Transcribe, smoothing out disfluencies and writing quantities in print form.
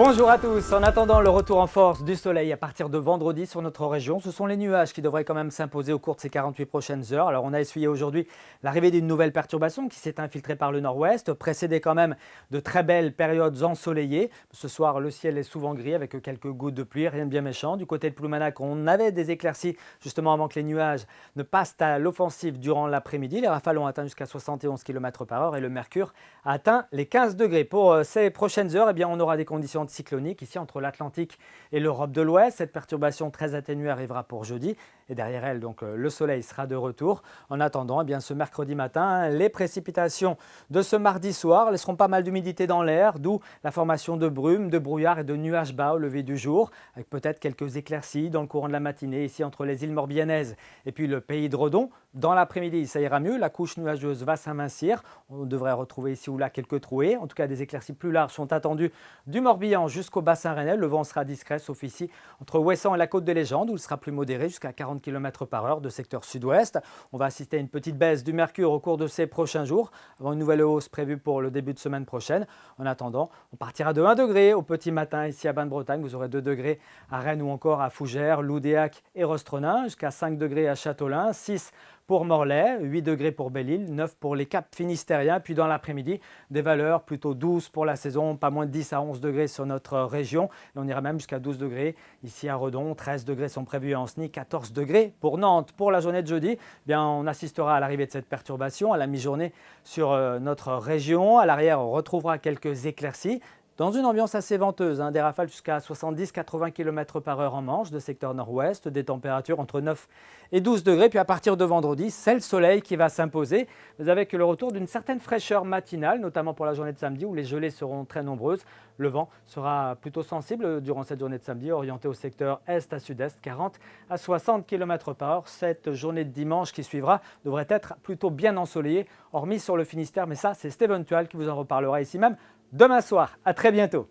Bonjour à tous. En attendant le retour en force du soleil à partir de vendredi sur notre région, ce sont les nuages qui devraient quand même s'imposer au cours de ces 48 prochaines heures. Alors on a essuyé aujourd'hui l'arrivée d'une nouvelle perturbation qui s'est infiltrée par le nord-ouest, précédée quand même de très belles périodes ensoleillées. Ce soir, le ciel est souvent gris avec quelques gouttes de pluie, rien de bien méchant. Du côté de Ploumanac, on avait des éclaircies justement avant que les nuages ne passent à l'offensive durant l'après-midi. Les rafales ont atteint jusqu'à 71 km/h et le mercure a atteint les 15 degrés. Pour ces prochaines heures, on aura des conditions cyclonique ici entre l'Atlantique et l'Europe de l'Ouest. Cette perturbation très atténuée arrivera pour jeudi et derrière elle, le soleil sera de retour. En attendant, ce mercredi matin, les précipitations de ce mardi soir laisseront pas mal d'humidité dans l'air, d'où la formation de brumes, de brouillards et de nuages bas au lever du jour, avec peut-être quelques éclaircies dans le courant de la matinée ici entre les îles Morbihanaises et puis le pays de Redon. Dans l'après-midi, ça ira mieux, la couche nuageuse va s'amincir. On devrait retrouver ici ou là quelques trouées. En tout cas, des éclaircies plus larges sont attendues du Morbihan jusqu'au bassin rennais. Le vent sera discret, sauf ici entre Ouessant et la côte des Légendes, où il sera plus modéré jusqu'à 40 km/h de secteur sud-ouest. On va assister à une petite baisse du mercure au cours de ces prochains jours, avant une nouvelle hausse prévue pour le début de semaine prochaine. En attendant, on partira de 1 degré au petit matin ici à Bain-de-Bretagne. Vous aurez 2 degrés à Rennes ou encore à Fougères, Loudéac et Rostronin, jusqu'à 5 degrés à Châteaulin, 6 pour Morlaix, 8 degrés pour Belle-Île, 9 pour les Caps finistériens. Puis dans l'après-midi, des valeurs plutôt douces pour la saison, pas moins de 10 à 11 degrés sur notre région. Et on ira même jusqu'à 12 degrés ici à Redon, 13 degrés sont prévus à Ancenis, 14 degrés pour Nantes. Pour la journée de jeudi, on assistera à l'arrivée de cette perturbation à la mi-journée sur notre région. À l'arrière, on retrouvera quelques éclaircies. Dans une ambiance assez venteuse, des rafales jusqu'à 70-80 km/h en Manche, de secteur nord-ouest, des températures entre 9 et 12 degrés. Puis à partir de vendredi, c'est le soleil qui va s'imposer, mais avec le retour d'une certaine fraîcheur matinale, notamment pour la journée de samedi où les gelées seront très nombreuses. Le vent sera plutôt sensible durant cette journée de samedi, orienté au secteur est à sud-est, 40 à 60 km/h. Cette journée de dimanche qui suivra devrait être plutôt bien ensoleillée, hormis sur le Finistère, mais ça c'est Steven Tual qui vous en reparlera ici même demain soir. À très bientôt.